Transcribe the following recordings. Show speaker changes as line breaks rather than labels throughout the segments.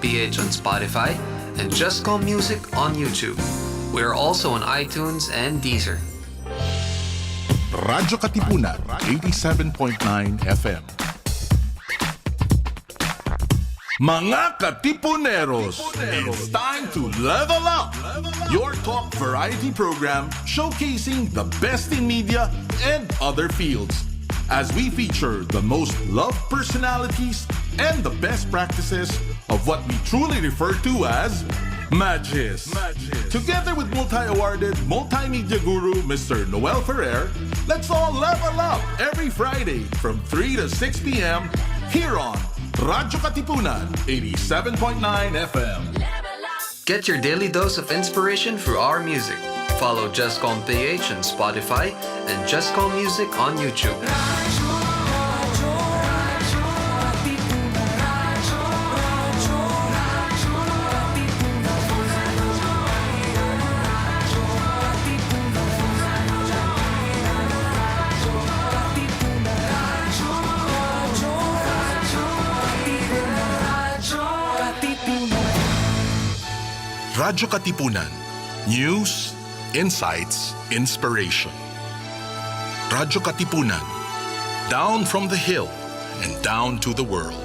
jescom.ph on Spotify and Jescom Music on YouTube. We are also on iTunes and Deezer.
Radyo-Katipunan, 87.9 FM. Mga Katipuneros, it's time to level up! Your talk variety program showcasing the best in media and other fields. As we feature the most loved personalities and the best practices of what we truly refer to as Magis. Together with multi-awarded multimedia guru Mr. Noel Ferrer, let's all level up every Friday from 3 to 6 p.m. here on radyo-katipunan, 87.9 FM.
Get your daily dose of inspiration through our music. Follow jescom.ph on Spotify and Jescom Music on YouTube.
Radyo-Katipunan. News, insights, inspiration. Radyo-Katipunan. Down from the hill and down to the world.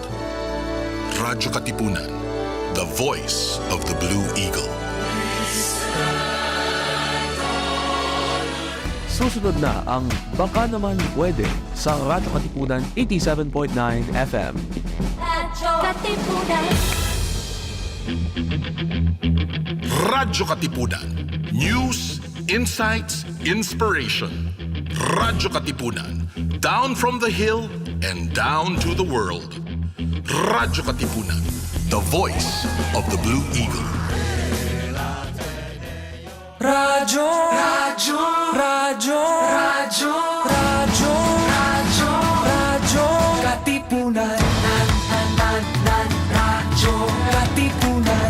Radyo-Katipunan. The voice of the Blue Eagle.
Susunod na ang Baka Naman Pwede sa radyo-katipunan 87.9 FM.
Radyo-Katipunan.
Radyo-Katipunan. News, insights, inspiration. Radyo-Katipunan. Down from the hill and down to the world. Radyo-Katipunan. The voice of the Blue Eagle.
Radyo, radyo, radyo, radyo, radyo, radyo, radyo, Katipunan. Radyo, Katipunan.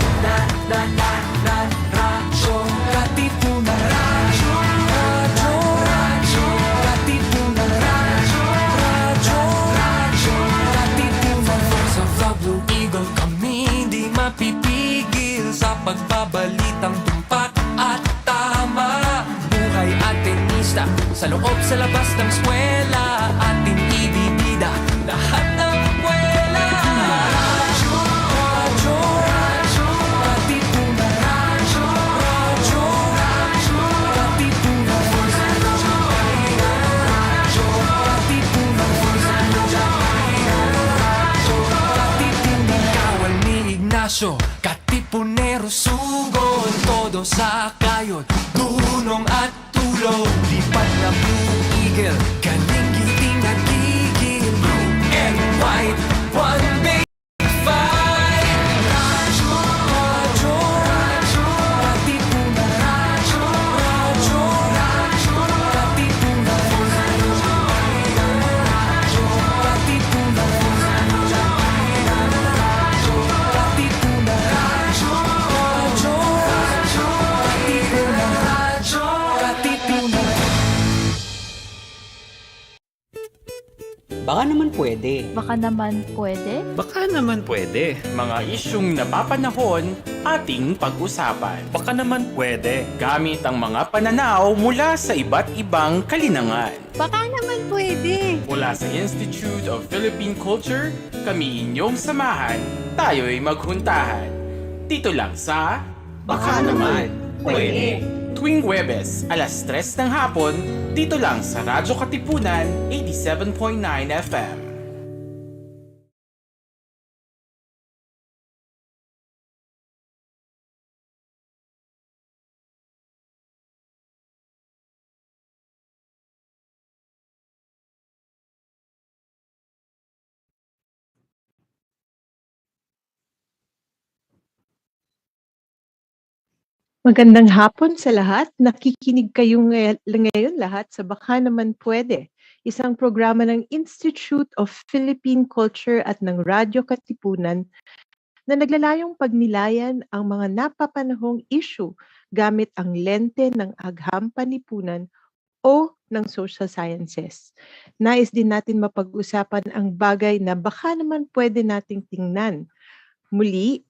Radyo, Katipunan. Radyo, radyo, radyo, Katipunan. Radyo, radyo, radyo, Katipunan. Voice of the Blue Eagle, kami di mapipigil sa pagbabalitang tumpak at tama. Buhay at tenista, sa loob sa labas ng eskwela, ating ibibida lahat ng kwela. Radyo, radyo, radyo, Katipunan. Radyo, radyo, radyo, Katipunan. Radyo, Katipunan. Radyo, Katipunan. Kawal ni Ignacio, Katipunero sugod, todo sa kayon, tulong at tulong. Lipat na Blue Eagle, kaning giting nagigil. Blue and white, one big fight. Radyo, radyo, radyo, Katipunan. Radyo, radyo, radyo, Katipunan. Radyo, Katipunan. Radyo, Katipunan. Radyo, radyo, radyo, Katipunan. Radyo, Katipunan.
Baka naman pwede.
Baka naman pwede?
Baka naman pwede. Mga isyung napapanahon ating pag-usapan.
Baka naman pwede.
Gamit ang mga pananaw mula sa iba't ibang kalinangan.
Baka naman pwede.
Mula sa Institute of Philippine Culture, kami inyong samahan, tayo'y maghuntahan. Dito lang sa
Baka naman pwede.
Tuwing Huwebes, alas 3 ng hapon, dito lang sa Radyo Katipunan 87.9 FM.
Magandang hapon sa lahat. Nakikinig kayo ngayon lahat sa Baka Naman Pwede, isang programa ng Institute of Philippine Culture at ng radyo-katipunan na naglalayong pagnilayan ang mga napapanahong issue gamit ang lente ng agham panlipunan o ng social sciences. Nais din natin mapag-usapan ang bagay na baka naman pwede nating tingnan. Muli,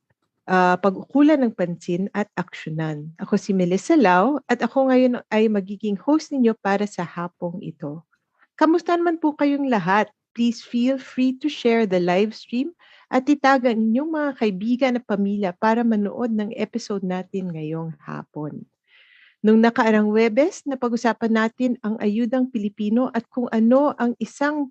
pag-ukulan ng pansin at aksyonan. Ako si Melissa Lau at ako ngayon ay magiging host ninyo para sa hapong ito. Kamusta naman po kayong lahat? Please feel free to share the live stream at itagan inyong mga kaibigan at pamilya para manood ng episode natin ngayong hapon. Nung nakaarang Webes, napag-usapan natin ang ayudang Pilipino at kung ano ang isang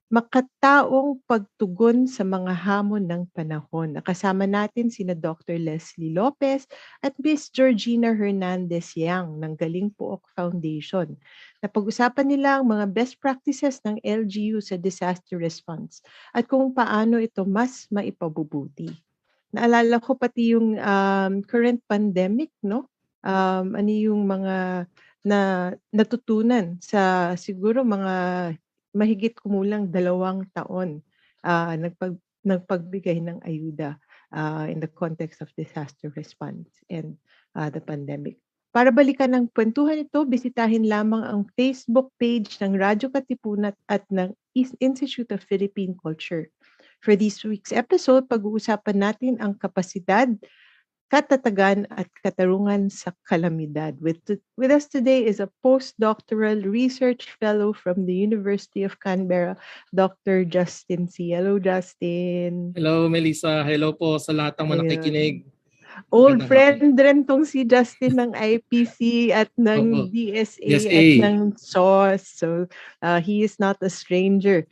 makataong pagtugon sa mga hamon ng panahon. Nakasama natin sina Dr. Leslie Lopez at Miss Georgina Hernandez Yang ng Galing Pook Foundation. Napag-usapan nila ang mga best practices ng LGU sa disaster response at kung paano ito mas maipabubuti. Naalala ko pati yung current pandemic, no? Ano yung mga natutunan sa siguro mga mahigit kumulang 2 taon nagpagbigay ng ayuda in the context of disaster response and the pandemic. Para balikan ang kwentuhan ito, bisitahin lamang ang Facebook page ng Radyo Katipunan at ng Institute of Philippine Culture. For this week's episode, pag-uusapan natin ang kapasidad, Katatagan at Katarungan sa Kalamidad. With us today is a postdoctoral research fellow from the University of Canberra, Dr. Justin C. Hello, Justin.
Hello, Melissa. Hello po sa lahat ng mga nakikinig.
Old
Magandang
friend rin tong si Justin ng IPC at ng
Opo.
DSA
DSA.
at ng SOS. So, he is not a stranger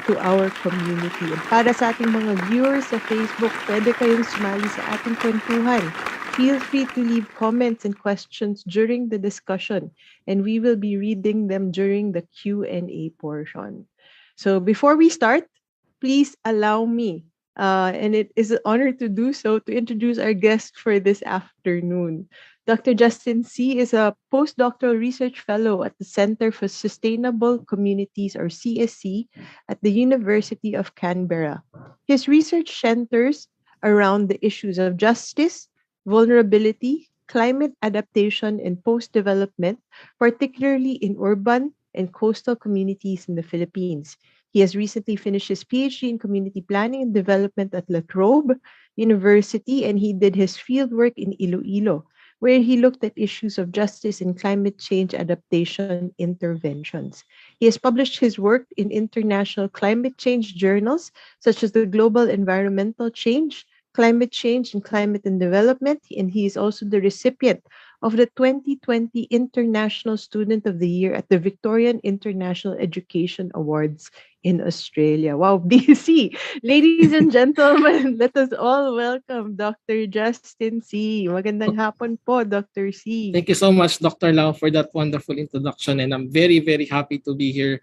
to our community. And para sa ating mga viewers sa Facebook, pwede kayong sumali sa ating kwentuhan. Feel free to leave comments and questions during the discussion, and we will be reading them during the Q&A portion. So, before we start, please allow me and it is an honor to do so, to introduce our guest for this afternoon. Dr. Justin C. is a postdoctoral research fellow at the Center for Sustainable Communities, or CSC, at the University of Canberra. His research centers around the issues of justice, vulnerability, climate adaptation, and post-development, particularly in urban and coastal communities in the Philippines. He has recently finished his PhD in Community Planning and Development at La Trobe University, and he did his fieldwork in Iloilo, where he looked at issues of justice and climate change adaptation interventions. He has published his work in international climate change journals, such as the Global Environmental Change, Climate Change and Climate and Development, and he is also the recipient of the 2020 International Student of the Year at the Victorian International Education Awards in Australia. Wow, BC! Ladies and gentlemen, let us all welcome Dr. Justin C. Magandang hapon po, Dr. C.
Thank you so much, Dr. Lau, for that wonderful introduction. And I'm very, very happy to be here.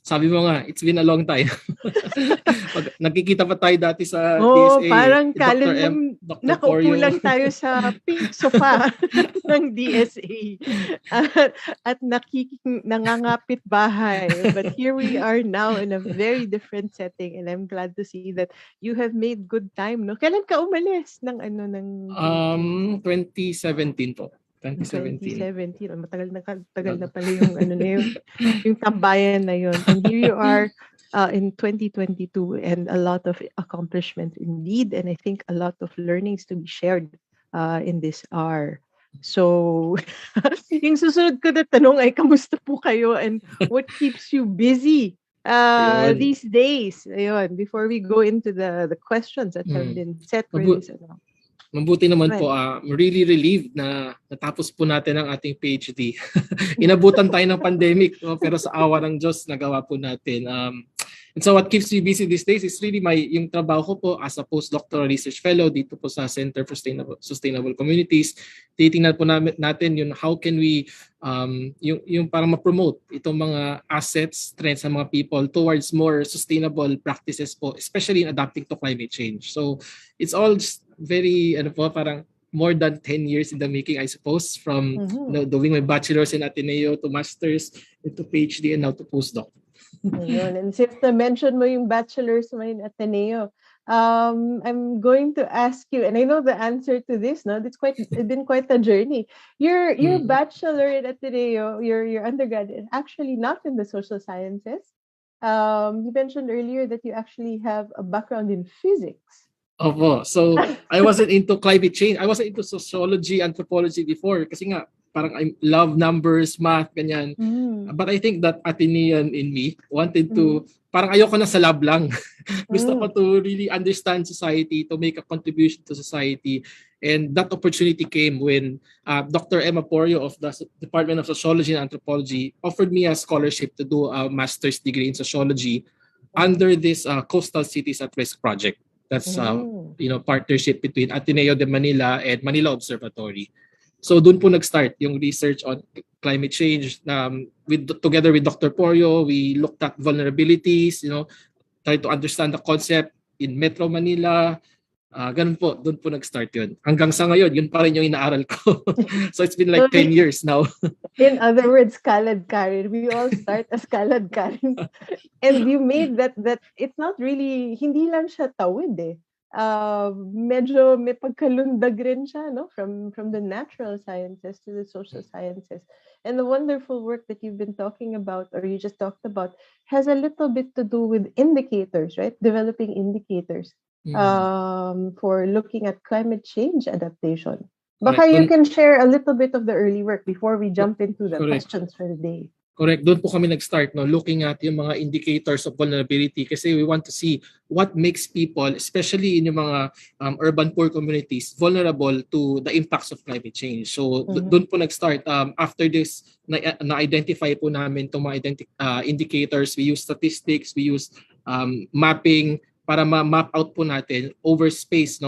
Sabi mo nga, it's been a long time. Nagkikita pa tayo dati sa DSA.
Parang
Dr.
kalin
M,
mong
Dr.
nakaupo
Corio.
lang tayo sa pink sofa ng DSA at nangangapit bahay. But here we are now in a very different setting, and I'm glad to see that you have made good time. No? Kailan ka umalis ng
2017 po. 2017.
2017. Matagal na pala yung yung tambayan na yun. And here you are in 2022, and a lot of accomplishments indeed, and I think a lot of learnings to be shared in this hour. So, yung susunod ko na tanong ay, kamusta po kayo and what keeps you busy these days? Ayun, before we go into the questions that have been set for this.
Mabuti naman po, really relieved na natapos po natin ang ating PhD. Inabutan tayo ng pandemic, pero sa awa ng Diyos, nagawa po natin. And so what keeps me busy these days is really yung trabaho ko po as a postdoctoral research fellow dito po sa Center for Sustainable Communities. Titingnan po natin yung how can we yung parang ma-promote itong mga assets, trends ng mga people towards more sustainable practices po, especially in adapting to climate change. So it's all just very parang more than 10 years in the making, I suppose, from doing my bachelor's in Ateneo to master's into PhD and now to postdoc.
Ayun. And since na-mention mo yung bachelor's mo in Ateneo, I'm going to ask you, and I know the answer to this, no? It's been quite a journey. Your bachelor in Ateneo, your undergrad is actually not in the social sciences. You mentioned earlier that you actually have a background in physics.
Opo. So, I wasn't into climate change. I wasn't into sociology, anthropology before kasi nga parang I love numbers, math, ganyan. But I think that Atenean in me wanted to, parang ayoko na sa lab lang. Gusto ko to really understand society, to make a contribution to society. And that opportunity came when Dr. Emma Porio of the Department of Sociology and Anthropology offered me a scholarship to do a master's degree in sociology under this Coastal Cities at Risk project. That's partnership between Ateneo de Manila and Manila Observatory. So doon po nag-start yung research on climate change. Together with Dr. Porio, we looked at vulnerabilities, tried to understand the concept in Metro Manila. Ganun po, doon po nag-start yun. Hanggang sa ngayon, yun pa rin yung inaaral ko. So it's been like 10 years now.
In other words, Kalad Karen. We all start as Kalad Karen. And you made that it's not really, hindi lang siya tawid eh. Medyo may pagkalundag rin siya, no? From the natural sciences to the social sciences. And the wonderful work that you've been talking about, or you just talked about, has a little bit to do with indicators, right? Developing indicators for looking at climate change adaptation. Baka you can share a little bit of the early work before we jump into the questions for the day.
Correct. Doon po kami nag-start, looking at yung mga indicators of vulnerability kasi we want to see what makes people, especially in yung mga urban poor communities, vulnerable to the impacts of climate change. So doon po nag-start. After this, na-identify po namin itong mga indicators. We use statistics, we use mapping para ma-map out po natin over space,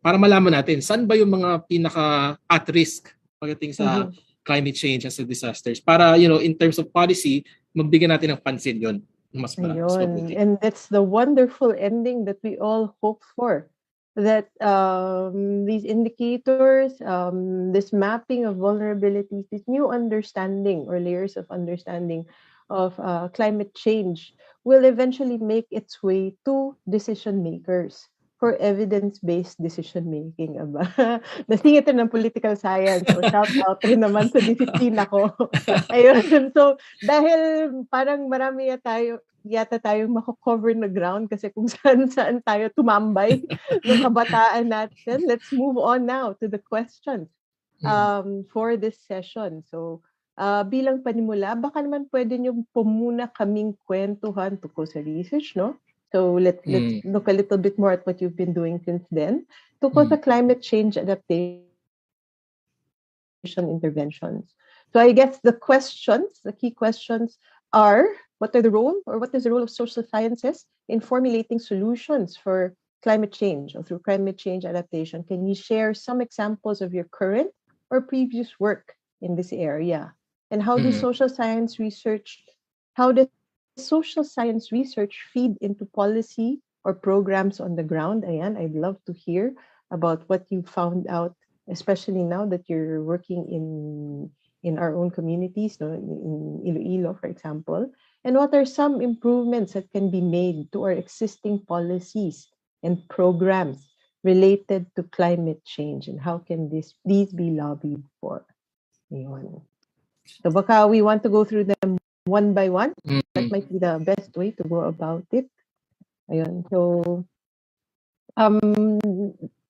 para malaman natin saan ba yung mga pinaka at risk pagdating sa climate change as a disasters. Para, in terms of policy, magbigyan natin ng pansin yun. Mas mabuti.
And that's the wonderful ending that we all hope for. That these indicators, this mapping of vulnerabilities, this new understanding or layers of understanding of climate change will eventually make its way to decision makers for evidence-based decision-making. Nasing ito ng political science o shout-out rin naman sa disiplina ko. Ayun. So, dahil parang marami yata tayong mako-cover na ground kasi kung saan tayo tumambay ng kabataan natin, let's move on now to the questions for this session. So, bilang panimula, baka naman pwede nyo po muna kaming kwentuhan tungkol sa research, no? So let's look a little bit more at what you've been doing since then. Tungkol sa climate change adaptation interventions. So I guess the key questions are, what is the role of social sciences in formulating solutions for climate change or through climate change adaptation? Can you share some examples of your current or previous work in this area? And how does social science research feed into policy or programs on the ground? Ayan, I'd love to hear about what you found out, especially now that you're working in our own communities, in Iloilo, for example. And what are some improvements that can be made to our existing policies and programs related to climate change? And how can these be lobbied for? Ayan. So baka we want to go through them one by one. That might be the best way to go about it. Ayun. So,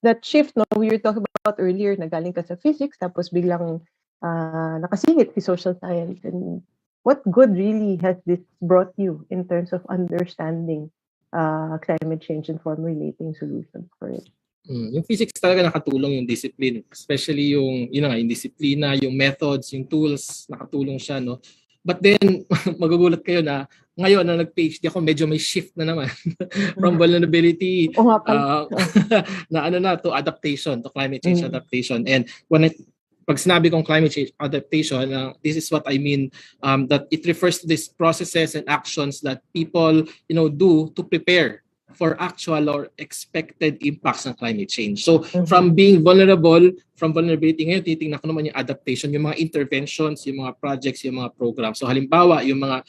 that shift, we were talking about earlier, nagaling ka sa physics, tapos biglang nakasingit si social science. And what good really has this brought you in terms of understanding climate change and formulating solutions for it?
Yung physics talaga nakatulong yung discipline. Especially yung disiplina, yung methods, yung tools, nakatulong siya, no? But then, magugulat kayo na ngayon na nag-PhD ako, medyo may shift na naman from vulnerability to adaptation, to climate change adaptation. And pag sinabi kong climate change adaptation, this is what I mean, that it refers to these processes and actions that people, do to prepare for actual or expected impacts ng climate change. So from being vulnerability, ngayon titingnan ko naman yung adaptation, yung mga interventions, yung mga projects, yung mga programs. So halimbawa, yung mga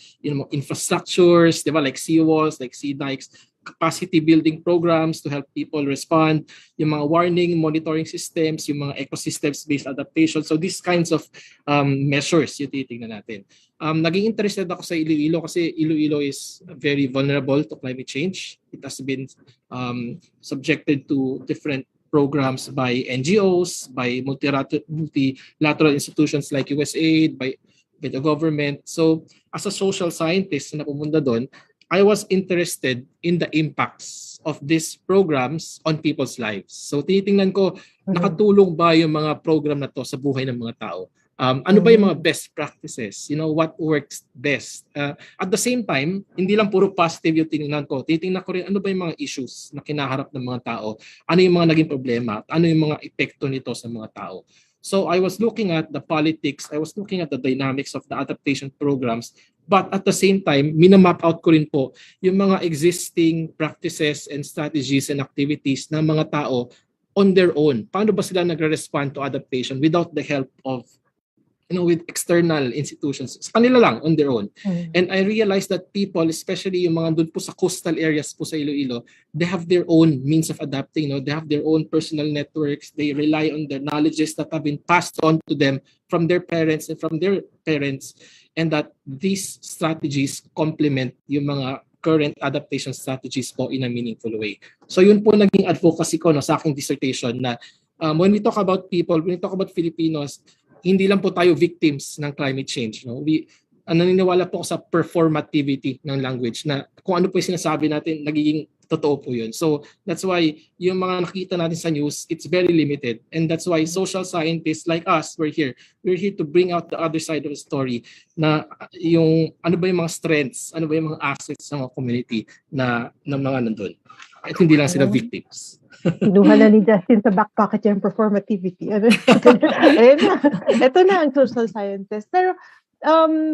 infrastructures, di ba, like seawalls, like sea dikes, capacity building programs to help people respond, yung mga warning, monitoring systems, yung mga ecosystems-based adaptation. So these kinds of measures yung titingnan natin. Naging interested ako sa Iloilo kasi Iloilo is very vulnerable to climate change. It has been subjected to different programs by NGOs, by multilateral institutions like USAID, by the government. So as a social scientist na pumunta doon, I was interested in the impacts of these programs on people's lives. So tinitingnan ko, nakatulong ba yung mga program na to sa buhay ng mga tao? Ano ba yung mga best practices? What works best? At the same time, hindi lang puro positive yung tinignan ko. Titingnan ko rin ano ba yung mga issues na kinaharap ng mga tao? Ano yung mga naging problema? At ano yung mga epekto nito sa mga tao? So I was looking at the politics, I was looking at the dynamics of the adaptation programs, but at the same time, minamap out ko rin po yung mga existing practices and strategies and activities ng mga tao on their own. Paano ba sila nagre-respond to adaptation without the help of with external institutions, sa kanila lang on their own. And I realized that people, especially yung mga doon po sa coastal areas po sa Iloilo, they have their own means of adapting. They have their own personal networks. They rely on the knowledges that have been passed on to them from their parents and from their parents, and that these strategies complement yung mga current adaptation strategies po in a meaningful way. So yun po naging advocacy ko sa aking dissertation na when we talk about people, when we talk about Filipinos, hindi lang po tayo victims ng climate change. Naniniwala po ako sa performativity ng language na kung ano po yung sinasabi natin, nagiging totoo po yun. So that's why yung mga nakita natin sa news, it's very limited. And that's why social scientists like us, we're here. We're here to bring out the other side of the story na yung ano ba yung mga strengths, ano ba yung mga assets ng mga community na mga nandun. At hindi lang sila victims.
Kinuha na ni Justin sa back pocket yung performativity. Ayun na. Ito na ang social scientist. Pero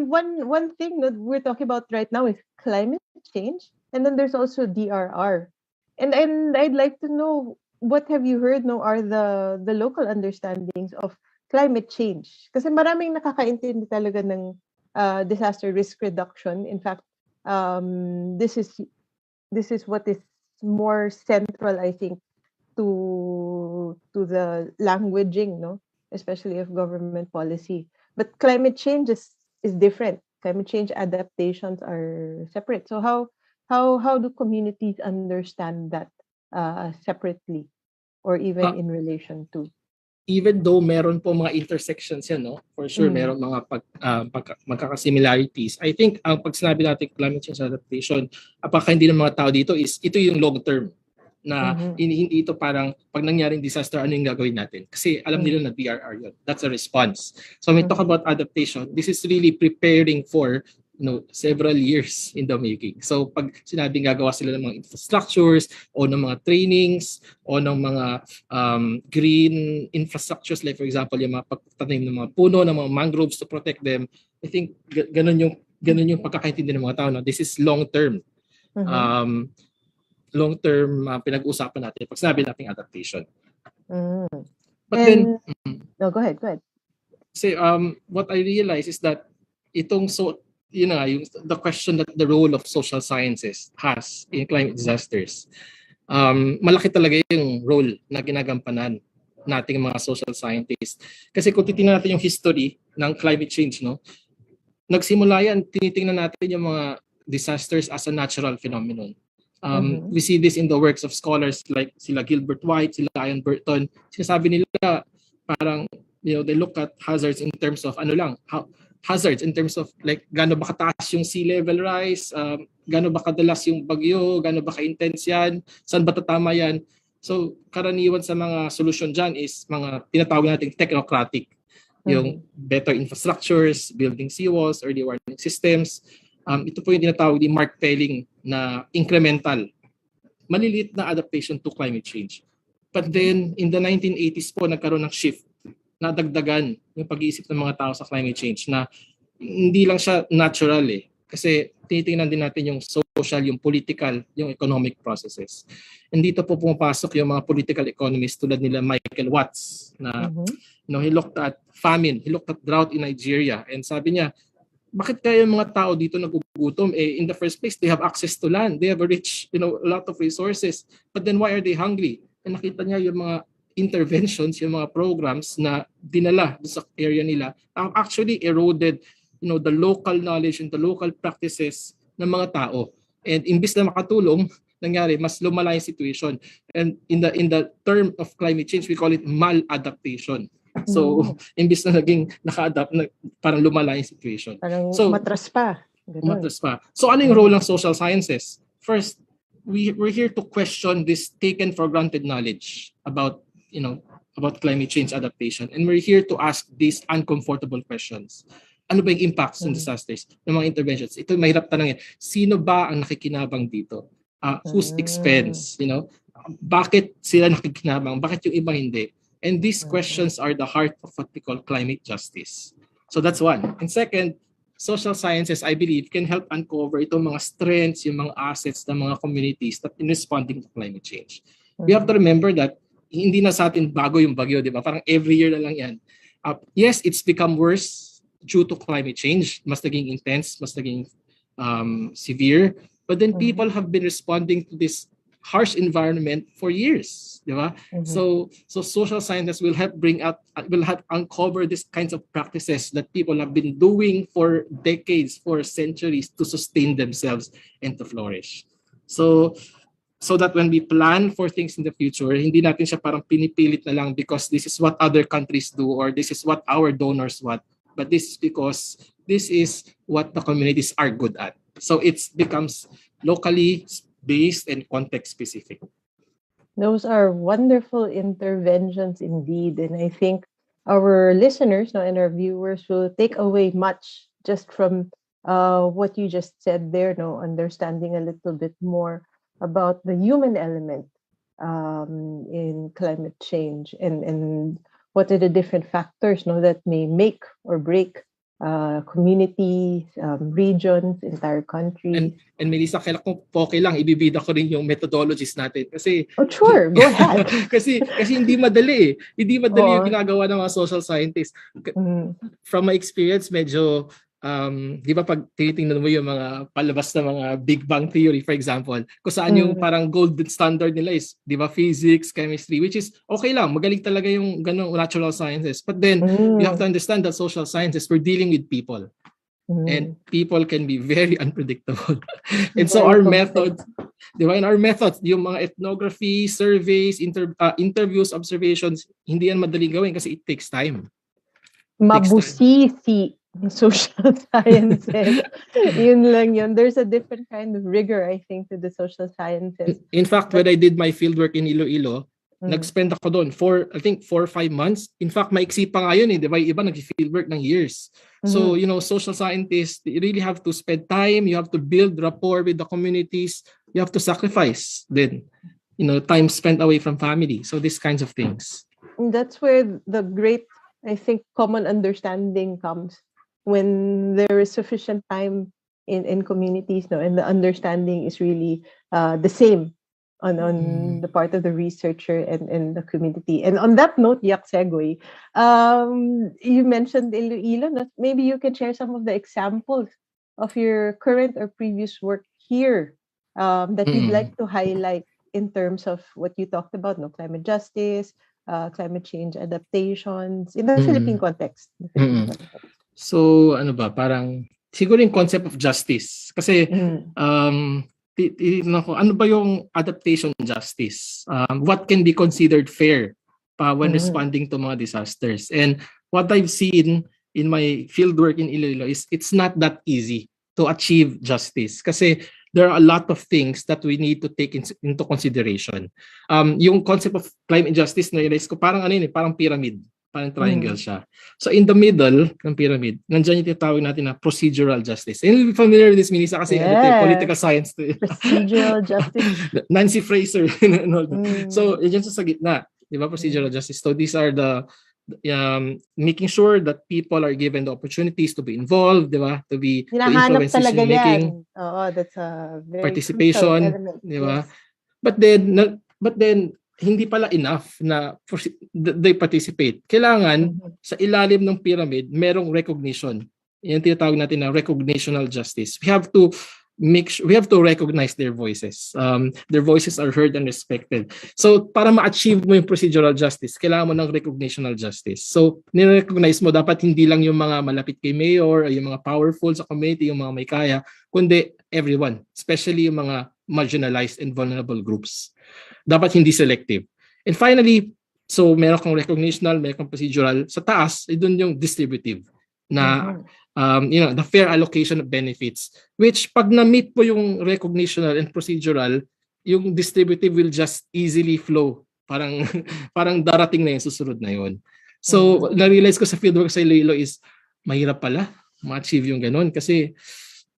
one thing that we're talking about right now is climate change. And then there's also DRR. And I'd like to know, what have you heard are the local understandings of climate change? Kasi maraming nakakaintindi talaga ng disaster risk reduction. In fact, this is what is more central, I think, to the languaging, especially of government policy. But climate change is different. Climate change adaptations are separate. So how do communities understand that separately, or even in relation to?
Even though meron po mga intersections yan, for sure meron mga magkakasimilarities. I think ang pag sinabi natin climate change adaptation, apaka hindi ng mga tao dito is ito yung long term na hindi ito parang pag nangyaring disaster, ano yung gagawin natin? Kasi alam nila na DRR yun. That's a response. So when we talk about adaptation, this is really preparing for several years in the making. So pag sinabing gagawa sila ng mga infrastructures o ng mga trainings o ng mga green infrastructures, like for example yung mga pagtatanim ng mga puno, ng mga mangroves to protect them, I think ganun yung pagkakaintindi ng mga tao. This is long term. Long term pinag-uusapan natin pag sinabi nating adaptation. But then
no, go ahead.
Kasi what I realize is that itong the question that the role of social sciences has in climate disasters. Malaki talaga yung role na ginagampanan nating mga social scientists. Kasi kung titingnan natin yung history ng climate change, nagsimula yan, tinitingnan natin yung mga disasters as a natural phenomenon. We see this in the works of scholars like sila Gilbert White, sila Ian Burton. Sinasabi nila parang, they look at hazards in terms of hazards in terms of like gaano ba kataas yung sea level rise, gaano ba kadalas yung bagyo, gaano ba ka-intense yan, saan ba tatama yan. So karaniwan sa mga solusyon dyan is mga tinatawag nating technocratic, yung better infrastructures, building seawalls, early warning systems. Ito po yung tinatawag ni Mark Pelling na incremental, maliliit na adaptation to climate change. But then in the 1980s po nagkaroon ng shift, nadagdagan yung pag-iisip ng mga tao sa climate change na hindi lang siya natural kasi tinitingnan din natin yung social, yung political, yung economic processes. And dito po pumapasok yung mga political economists tulad nila Michael Watts na he looked at famine, he looked at drought in Nigeria, and sabi niya bakit kaya yung mga tao dito nagugutom? In the first place, they have access to land. They have a rich, a lot of resources. But then why are they hungry? And nakita niya yung mga interventions, yung mga programs na dinala sa area nila actually eroded, the local knowledge and the local practices ng mga tao. And imbis na makatulong, nangyari mas lumala yung situation. And in the term of climate change, we call it maladaptation. So, imbis na naging naka-adapt, parang lumala yung situation.
Parang
so,
matras pa.
Matras pa. So, ano yung role ng social sciences? First, we're here to question this taken for granted knowledge about climate change adaptation. And we're here to ask these uncomfortable questions. Ano ba yung impacts ng disasters, ng mga interventions? Ito mahirap tanongin. Sino ba ang nakikinabang dito? Whose expense? Bakit sila nakikinabang? Bakit yung iba hindi? And these questions are the heart of what we call climate justice. So that's one. And second, social sciences, I believe, can help uncover itong mga strengths, yung mga assets ng mga communities that in responding to climate change. We have to remember that hindi na sa atin bago yung bagyo, di ba? Parang every year na lang yan. Yes, it's become worse due to climate change. Mas naging intense, mas naging severe. But then people have been responding to this harsh environment for years, di ba? So social sciences will help uncover these kinds of practices that people have been doing for decades, for centuries to sustain themselves and to flourish. So that when we plan for things in the future, hindi natin siya parang pinipilit na lang because this is what other countries do or this is what our donors want. But this is because this is what the communities are good at. So it becomes locally based and context specific.
Those are wonderful interventions indeed. And I think our listeners and our viewers will take away much just from what you just said there, understanding a little bit more about the human element in climate change and what are the different factors that may make or break communities, regions, entire countries.
And Melissa, kailan kung okay lang, ibibida ko rin yung methodologies natin. Kasi,
sure, go ahead.
kasi hindi madali eh. Hindi madali yung ginagawa ng mga social scientists. From my experience, medyo di ba pag tinitingnan mo yung mga palabas na mga Big Bang Theory, for example, kung saan yung parang gold standard nila is, di ba, physics, chemistry, which is okay lang, magaling talaga yung ganong natural sciences. But then, you have to understand that social sciences, we're dealing with people. And people can be very unpredictable. And so our methods, di ba, in our methods, yung mga ethnography, surveys, interviews, observations, hindi yan madaling gawin kasi it takes time.
Mabusisi social sciences. Yun lang yun. There's a different kind of rigor, I think, to the social sciences.
In fact, when I did my fieldwork in Iloilo, nag-spend ako doon for 4 or 5 months. In fact, maiksi pa nga yun eh. Di ba? Iba nag-fieldwork ng years. So, social scientists, you really have to spend time. You have to build rapport with the communities. You have to sacrifice then, time spent away from family. So, these kinds of things.
And that's where the great, I think, common understanding comes. When there is sufficient time in communities, and the understanding is really the same on the part of the researcher and the community. And on that note, yak segue, you mentioned Iloilo. Maybe you can share some of the examples of your current or previous work here that you'd like to highlight in terms of what you talked about, climate justice, climate change adaptations in the Philippine context.
So, parang siguro yung concept of justice. Kasi, ano ba yung adaptation justice? What can be considered fair when responding to mga disasters? And what I've seen in my fieldwork in Iloilo is it's not that easy to achieve justice. Kasi there are a lot of things that we need to take into consideration. Yung concept of climate justice, na-realize ko, parang parang pyramid. Parang triangle siya. So in the middle ng pyramid, nandiyan yung tinatawag natin na procedural justice. And you'll be familiar with this, Melissa, kasi political science.
Procedural justice.
Nancy Fraser. And all that. So yun sa gitna. Di ba? Procedural justice. So these are the making sure that people are given the opportunities to be involved, di ba? To influence decision making.
That's a very
participation, di ba? Yes. But then hindi pala enough na they participate. Kailangan sa ilalim ng pyramid merong recognition Yan tinatawag natin na recognitional justice. We have to recognize their voices. Their voices are heard and respected. So para ma-achieve mo yung procedural justice, kailangan mo ng recognitional justice. So ni-recognize mo dapat hindi lang yung mga malapit kay mayor o yung mga powerful sa community, yung mga may kaya, kundi everyone, especially yung mga marginalized and vulnerable groups. Dapat hindi selective. And finally, so meron kang recognitional, meron kang procedural. Sa taas, doon yung distributive na the fair allocation of benefits, which pag na-meet po yung recognitional and procedural, yung distributive will just easily flow. Parang parang darating na yung susunod na yun. So, na-realize ko sa fieldwork sa Iloilo is mahirap pala ma-achieve yung ganun kasi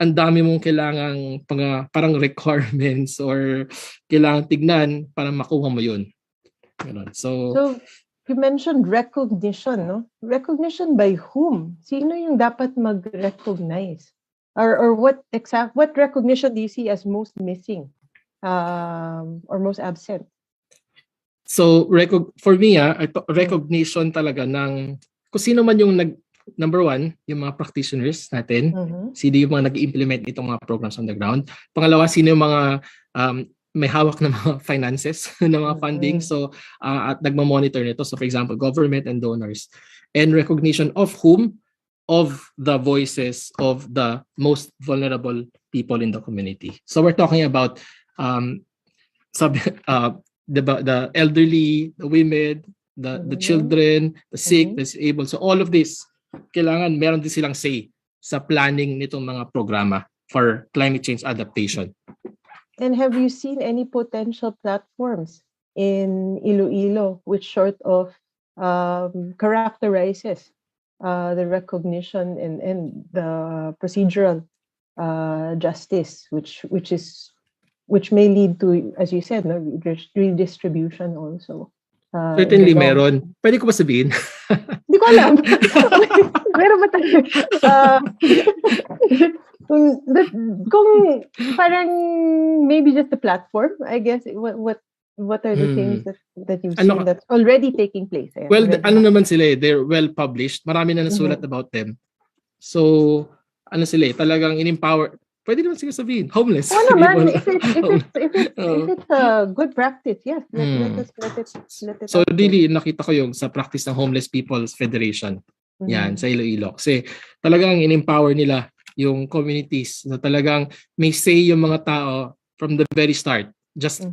ang dami mong kailangang parang requirements or kailangan tignan para makuha mo yun. Ganun. So
you mentioned recognition, no? Recognition by whom? Sino yung dapat mag-recognize? Or what recognition do you see as most missing or most absent?
So for me, recognition talaga ng kung sino man yung number one, yung mga practitioners natin, sino yung mga nag-implement itong mga programs on the ground. Pangalawa, sino yung mga may hawak ng mga finances, ng mga funding. So, at nagmamonitor nito. So, for example, government and donors. And recognition of whom? Of the voices of the most vulnerable people in the community. So, we're talking about the elderly, the women, the children, the sick, the disabled. So, all of this, kailangan meron din silang say sa planning nitong mga programa for climate change adaptation.
And have you seen any potential platforms in Iloilo which sort of characterizes the recognition and the procedural justice, which may lead to, as you said, no, redistribution also?
Certainly meron. Pwede ko ba sabihin?
Hindi ko alam. Meron ba tayo? Kung parang maybe just the platform, I guess, what are the things that you've seen that's already taking place?
Well, naman sila they're well published. Marami na nasulat about them. So, sila talagang in-empower. Pwede naman siguro sabihin, homeless.
Naman, if it's a good practice, yes. Let it
So, really, nakita ko yung sa practice ng Homeless People's Federation. Yan, sa Iloilo. Kasi talagang in-empower nila yung communities na talagang may say yung mga tao from the very start. Just,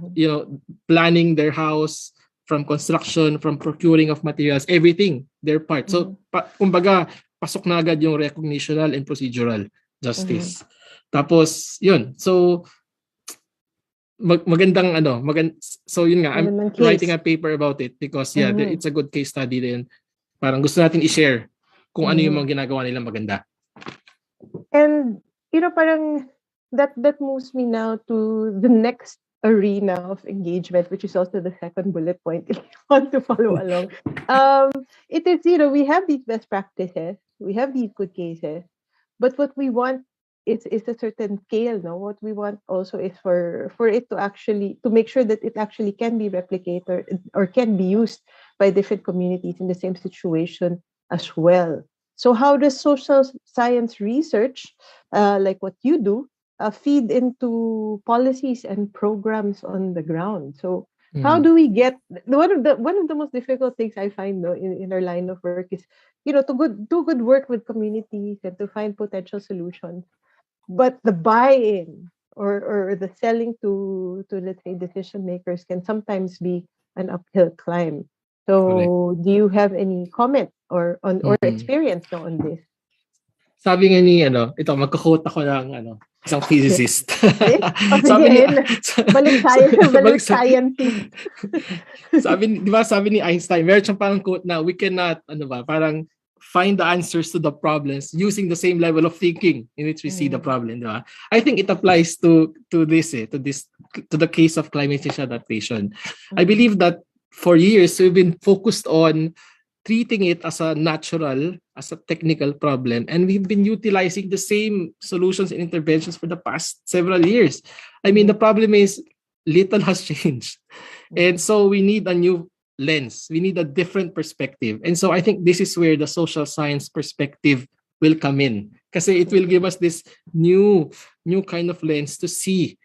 planning their house, from construction, from procuring of materials, everything, their part. So, kumbaga, pasok na agad yung recognitional and procedural justice. Tapos, yun. So, so yun nga, I'm writing a paper about it because it's a good case study din. Parang gusto natin i-share kung ano yung mga ginagawa nilang maganda.
And, parang that moves me now to the next arena of engagement, which is also the second bullet point if you want to follow along. It is, we have these best practices, we have these good cases, but what we want is a certain scale, no? What we want also is for it to make sure that it actually can be replicated or can be used by different communities in the same situation as well. So how does social science research, like what you do, feed into policies and programs on the ground? So how do we get one of the most difficult things I find in our line of work is to do good work with communities and to find potential solutions. But the buy-in or the selling to let's say decision makers can sometimes be an uphill climb. So do you have any comment or experience on this?
Sabi nga ni magko-quote ako ng isang physicist.
Balik science.
Sabi ni Einstein, meron siyang parang quote na we cannot parang find the answers to the problems using the same level of thinking in which we see the problem, diba? I think it applies to the case of climate change adaptation. I believe that for years we've been focused on treating it as a natural, as a technical problem, and we've been utilizing the same solutions and interventions for the past several years. I mean, the problem is little has changed, and so we need a new lens. We need a different perspective. And so I think this is where the social science perspective will come in Kasi it will give us this new kind of lens to see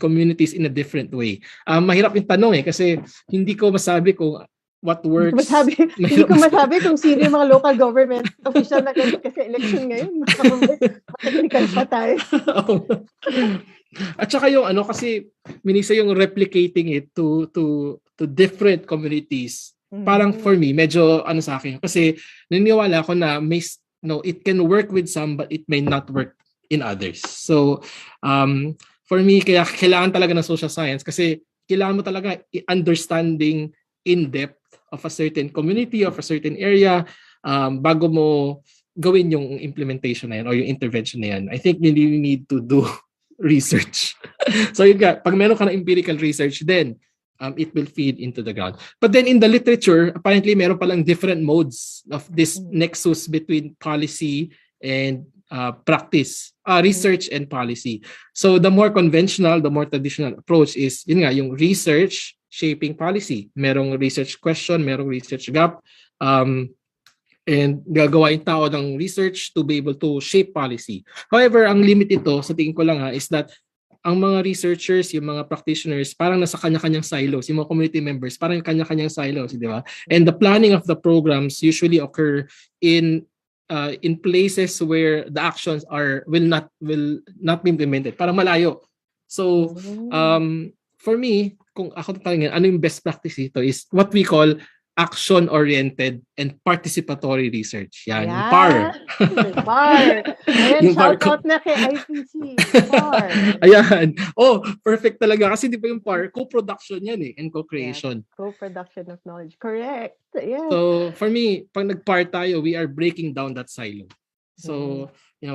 communities in a different way. Mahirap yung tanong kasi hindi ko masabi kung what works.
Hindi ko masabi kung sino yung mga local government official na kasi election ngayon. Matechnical pa tayo.
At saka yung kasi minsan yung replicating it to different communities. Parang for me medyo sa akin kasi naniniwala ako na it can work with some but it may not work in others. So for me kaya kailangan talaga ng social science kasi kailangan mo talaga understanding in depth of a certain community, of a certain area bago mo gawin yung implementation na yan or yung intervention na yan. I think you need to do research. So pag meron ka na empirical research, then it will feed into the ground. But then in the literature, apparently meron palang different modes of this nexus between policy and practice, research and policy. So the more conventional, the more traditional approach is yung research shaping policy. Merong research question, merong research gap, and gagawa yung tao ng research to be able to shape policy. However, ang limit ito, sa tingin ko lang is that ang mga researchers, yung mga practitioners, parang nasa kanya-kanyang silos. Yung mga community members, parang kanya-kanyang silos, di ba? And the planning of the programs usually occur in places where the actions will not be implemented. Parang malayo. So, for me, kung ako tatanungin, ano yung best practice ito is what we call action-oriented and participatory research. Yan, yung PAR.
PAR. Ayan, shout out na kay IPC. PAR.
Ayan. Perfect talaga. Kasi di ba yung PAR, co-production yan and co-creation.
Yeah, co-production of knowledge. Correct. Yeah.
So, for me, pag nag-PAR tayo, we are breaking down that silo. So,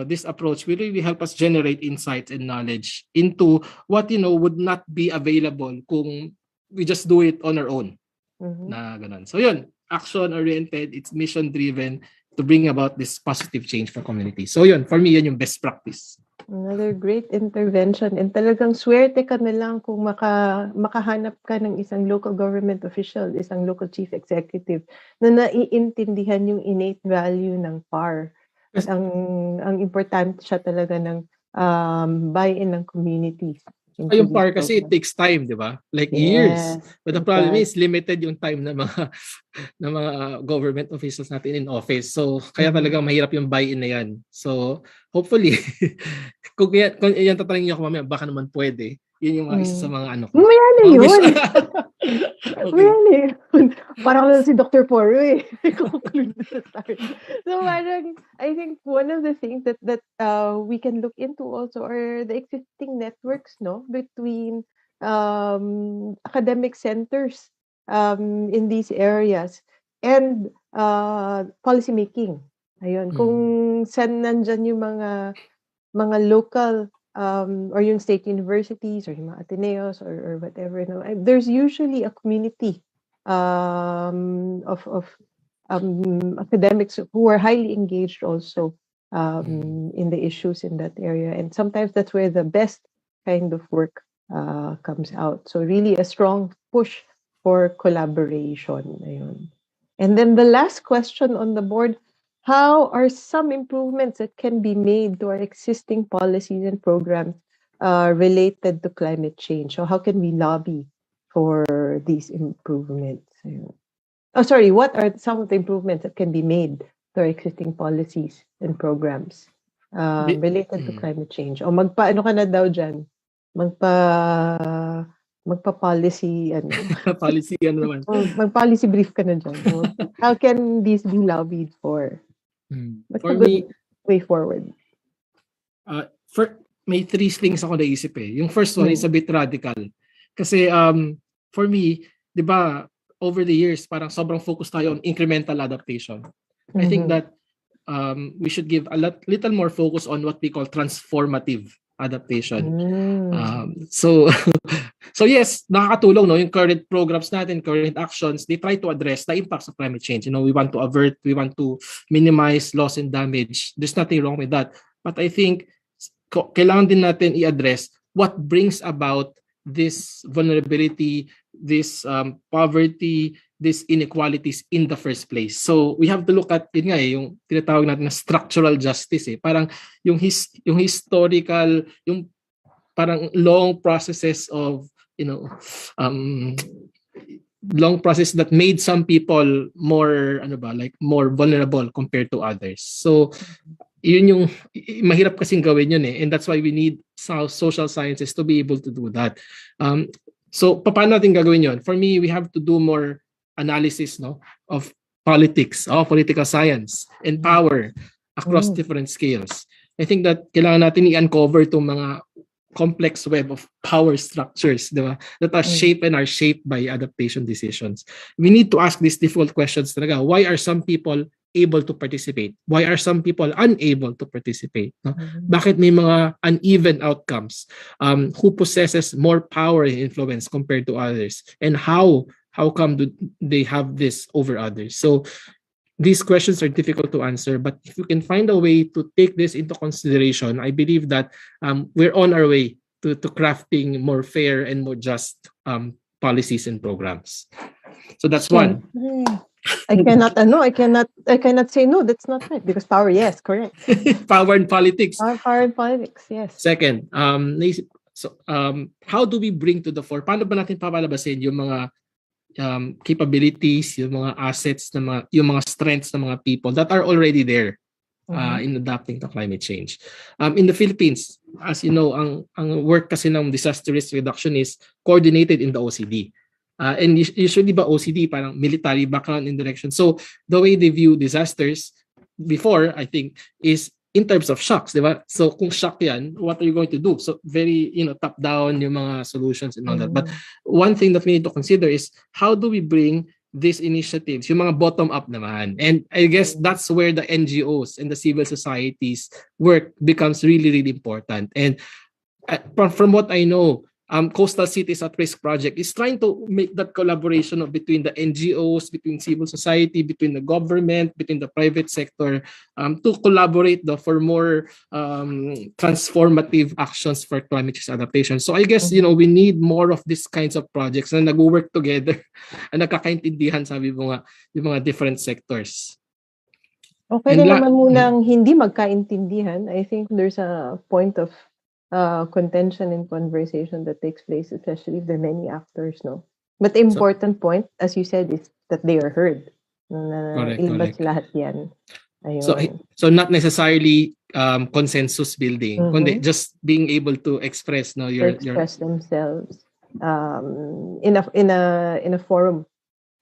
this approach will really help us generate insights and knowledge into what, would not be available kung we just do it on our own. Na ganun. So yun, action-oriented, it's mission-driven to bring about this positive change for community. So yun, for me, yan yung best practice.
Another great intervention. And talagang swerte ka na lang kung makahanap ka ng isang local government official, isang local chief executive na naiintindihan yung innate value ng PAR. Ang importante siya talaga ng buy-in ng communities.
Yung PAR kasi it takes time, di ba? Like years. But the problem is limited yung time ng mga government officials natin in office. So kaya talagang mahirap yung buy-in na yan. So hopefully kung yan tatanungin niyo ako mamaya, baka naman pwede. Yun yung isa sa mga ko.
Mamaya na yun. Mamaya na yun. Parang si Dr. Poro So parang, I think one of the things that we can look into also are the existing networks between academic centers in these areas and policy making. Ayun, kung saan nandyan yung mga local or yung state universities or yung mga Ateneos or whatever, there's usually a community of academics who are highly engaged also in the issues in that area, and sometimes that's where the best kind of work comes out. So really a strong push for collaboration. Ayun. And then the last question on the board: how are some improvements that can be made to our existing policies and programs related to climate change? So how can we lobby for these improvements? What are some of the improvements that can be made to our existing policies and programs related to climate change? O magpa-ano ka na daw dyan? Magpa-policy,
policy naman.
Mag-policy brief ka na dyan. How can these be lobbied for?
For me,
way forward.
May three things ako naisip Yung first one is a bit radical. Kasi for me, di ba, over the years, parang sobrang focus tayo on incremental adaptation. I think that we should give a little more focus on what we call transformative adaptation. So yes, nakakatulong yung current programs natin, current actions, they try to address the impacts of climate change. We want to avert, we want to minimize loss and damage. There's nothing wrong with that. But I think kailangan din natin i-address what brings about this vulnerability, this poverty, these inequalities in the first place. So we have to look at yun nga yung tinatawag natin na structural justice parang yung historical, yung parang long processes of long process that made some people more more vulnerable compared to others. So yun yung mahirap kasing gawin yun and that's why we need social sciences to be able to do that. So paano natin gagawin yun? For me, we have to do more analysis of politics, political science and power across different scales. I think that kailangan natin i-uncover itong mga complex web of power structures, diba? That are shaped and are shaped by adaptation decisions. We need to ask these difficult questions talaga. Why are some people able to participate? Why are some people unable to participate? No? Bakit may mga uneven outcomes? Who possesses more power and influence compared to others? And how come do they have this over others? So these questions are difficult to answer, but if you can find a way to take this into consideration, I believe that we're on our way to crafting more fair and more just policies and programs. So that's one.
I cannot say no, that's not right, because power, yes, correct.
Power and politics.
Power and politics, yes.
Second, how do we bring to the fore? Paano ba natin papalabasin yung mga capabilities, yung mga assets, yung mga strengths ng mga people that are already there in adapting to climate change. In the Philippines, as you know, ang work kasi ng disaster risk reduction is coordinated in the OCD. And usually ba OCD parang military background in direction. So the way they view disasters before, I think, is in terms of shocks, di ba? So kung shock yan, what are you going to do? So very, top down yung mga solutions and all that. But one thing that we need to consider is how do we bring these initiatives, yung mga bottom up naman. And I guess that's where the NGOs and the civil societies work becomes really, really important. And from what I know, Coastal Cities at Risk Project is trying to make that collaboration between the NGOs, between civil society, between the government, between the private sector, to collaborate for more transformative actions for climate change adaptation. So I guess, we need more of these kinds of projects na nag-work together and nagkakaintindihan, sabi mo nga, yung mga different sectors.
Okay na naman munang hindi magkaintindihan. I think there's a point of contention and conversation that takes place, especially if there are many actors, no? But the important point, as you said, is that they are heard. Correct. Lahat yan.
So not necessarily consensus building, kundi just being able to express
express themselves in a forum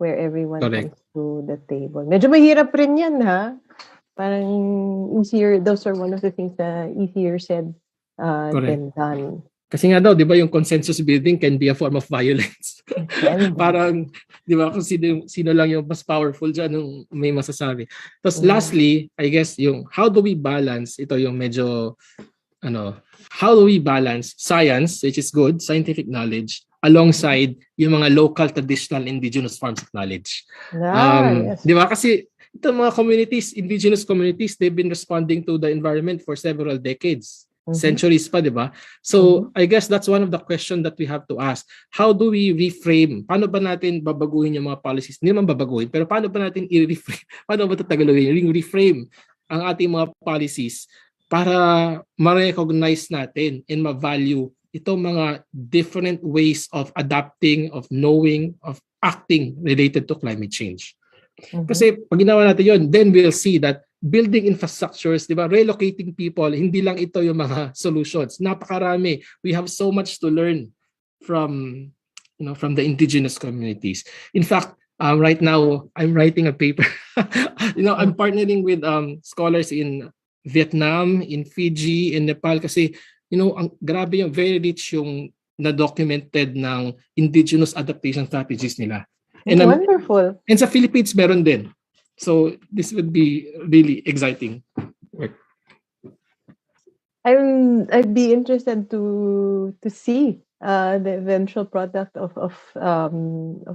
where everyone comes to the table. Medyo mahirap rin yan, ha? Parang easier, those are one of the things that easier said than done.
Kasi nga daw, di ba, yung consensus building can be a form of violence. Parang, di ba, kung sino lang yung mas powerful dyan nung may masasabi. Tapos lastly, I guess, yung how do we balance, ito yung medyo, how do we balance science, which is good, scientific knowledge, alongside yung mga local, traditional, indigenous forms of knowledge.
Yes.
Di ba, kasi ito mga communities, indigenous communities, they've been responding to the environment for several decades. Centuries pa, di ba? So, I guess that's one of the questions that we have to ask. How do we reframe? Paano ba natin babaguhin yung mga policies? Hindi naman babaguhin, pero paano ba natin i-reframe? Paano ba ito Tagalogin? Reframe ang ating mga policies para ma-recognize natin and ma-value itong mga different ways of adapting, of knowing, of acting related to climate change. Kasi pag ginawa natin yun, then we'll see that building infrastructures, di ba, relocating people, hindi lang ito yung mga solutions. Napakarami. We have so much to learn from the indigenous communities. In fact, right now, I'm writing a paper. I'm partnering with scholars in Vietnam, in Fiji, in Nepal, kasi, ang grabe yung very rich yung na-documented ng indigenous adaptation strategies nila. And
wonderful.
And sa Philippines, meron din. So this would be really exciting.
I'd be interested to see the eventual product of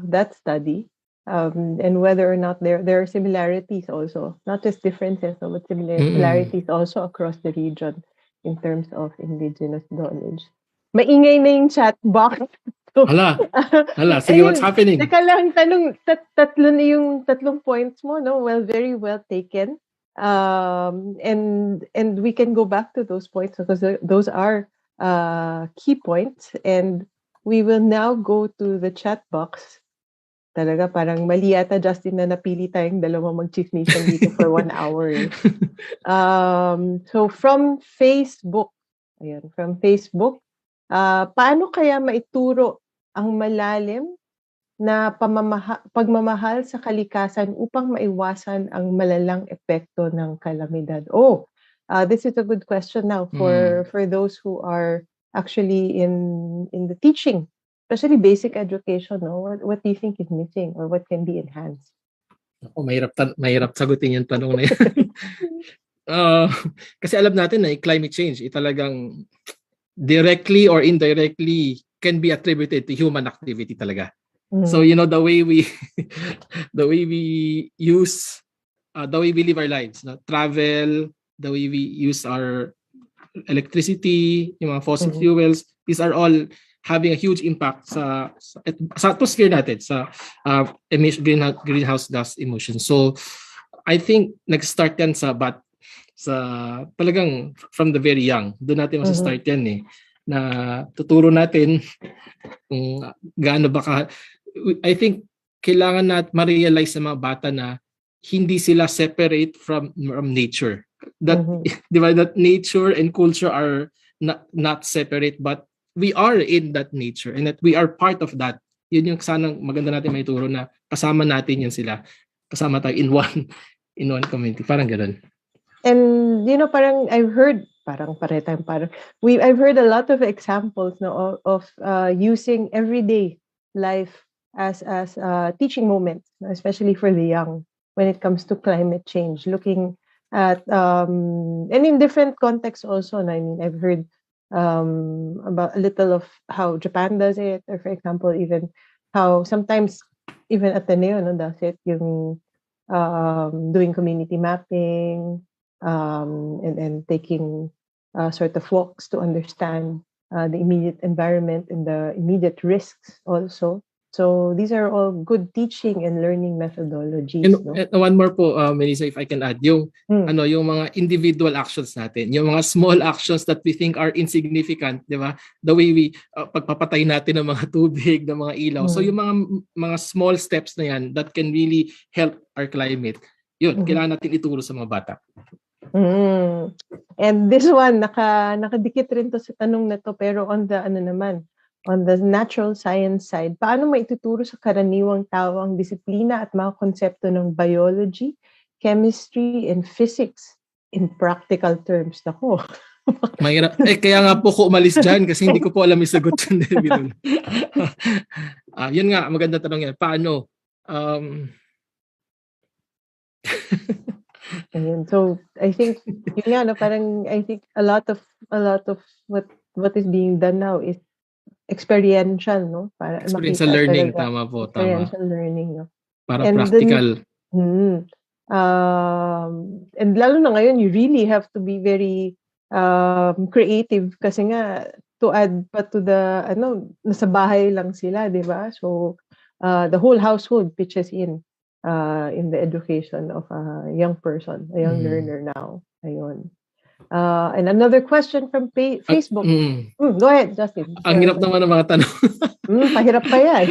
that study, and whether or not there are similarities also, not just differences, but similarities also across the region in terms of indigenous knowledge. Maingay na yung chat box.
Hala, sige, what's
Ayun,
happening?
teka lang, tatlo na yung tatlong points mo, no? Well, very well taken. And we can go back to those points because those are key points. And we will now go to the chat box. Talaga, parang mali yata, Justin, na napili tayong dalawa mag-chismisan dito for 1 hour. Eh. So from Facebook, paano kaya maituro ang malalim na pagmamahal sa kalikasan upang maiwasan ang malalang epekto ng kalamidad? This is a good question now for those who are actually in the teaching, especially basic education. No? What do you think is missing or what can be enhanced?
Ako, mahirap sagutin yung tanong na yan. Kasi alam natin na climate change talagang directly or indirectly can be attributed to human activity talaga. So the way we use the way we live our lives, no? Travel, the way we use our electricity, yung mga fossil fuels, these are all having a huge impact sa atmosphere natin, sa greenhouse gas emissions. So I think nag-start yan sa talagang from the very young. Doon natin masa-start yan eh, na tuturo natin kung gaano baka. I think kailangan natin ma-realize sa mga bata na hindi sila separate from nature. That that nature and culture are not separate, but we are in that nature and that we are part of that. Yun yung sanang maganda natin maituro, na kasama natin yan sila. Kasama tayo in one community. Parang ganun.
And parang I've heard I've heard a lot of examples, no, of using everyday life as teaching moments, especially for the young when it comes to climate change, looking at and in different contexts also. I mean, I've heard about a little of how Japan does it, or for example, even how sometimes even Ateneo does it, yung doing community mapping, and taking sort of walks to understand the immediate environment and the immediate risks also. So these are all good teaching and learning methodologies.
And one more po, Melissa, if I can add, yung yung mga individual actions natin, yung mga small actions that we think are insignificant, di ba? The way we pagpapatay natin ng mga tubig, ng mga ilaw. So yung mga small steps na yan that can really help our climate, yun, kailangan natin ituro sa mga bata.
And this one, nakadikit rin to sa tanong na to, pero on the natural science side, paano maituturo sa karaniwang tao ang disiplina at mga konsepto ng biology, chemistry, and physics in practical terms? Nako.
Mahirap. Kaya nga po ko umalis dyan kasi hindi ko po alam yung sagot yun. Yun nga, maganda tanong yan. Paano?
So I think yun nga, parang I think a lot of what is being done now is experiential, no? Para
experiential learning, tama po,
experiential learning, no?
Para and practical.
And lalo na ngayon, you really have to be very creative kasi nga to add pa to the nasa bahay lang sila, di ba? So the whole household pitches in the education of a young person, a young learner now. Ayun. And another question from Facebook. Go ahead, Justin.
Ang hirap naman ng mga tanong.
Pahirap pa yan.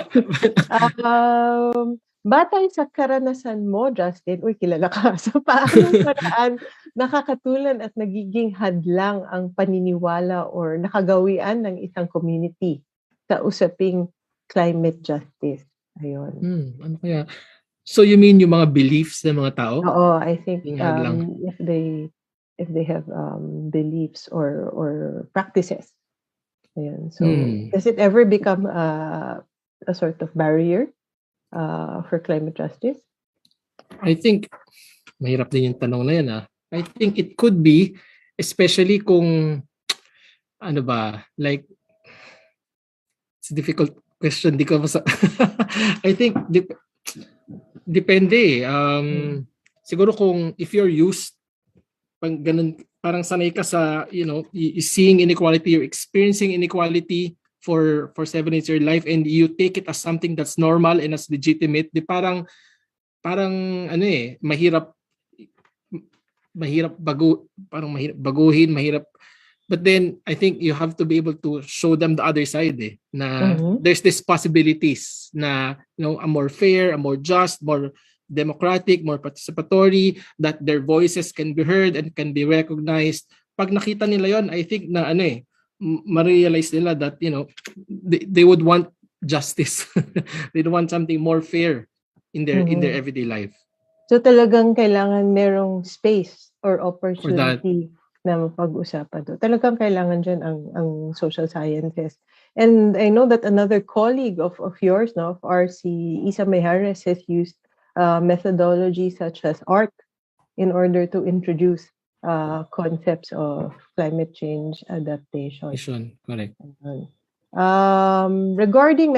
Batay sa karanasan mo, Justin, kilala ka. So paanong paraan nakakatulan at nagiging hadlang ang paniniwala or nakagawian ng isang community sa usaping climate justice? Ayun.
Ano kaya? So you mean yung mga beliefs ng mga tao?
Oo, I think if they have beliefs or practices. Ayan. So does it ever become a sort of barrier for climate justice?
I think mahirap din yung tanong na yan. I think it could be, especially kung it's a difficult question. Di ko I think depende. Siguro kung if you're used ganun, parang sanay ka sa seeing inequality, you're experiencing inequality for 7 years of your life and you take it as something that's normal and as legitimate, di parang mahirap baguhin, mahirap. But then I think you have to be able to show them the other side na there's this possibilities na a more fair, a more just, more democratic, more participatory, that their voices can be heard and can be recognized. Pag nakita nila yon, I think na ma-realize nila that they would want justice. They'd want something more fair in their everyday life.
So talagang kailangan merong space or opportunity na mapag-usapan to. Talagang kailangan dyan ang social sciences. And I know that another colleague of yours, of ours, si Isa Mejares, has used methodology such as art in order to introduce concepts of climate change adaptation.
Correct.
Regarding,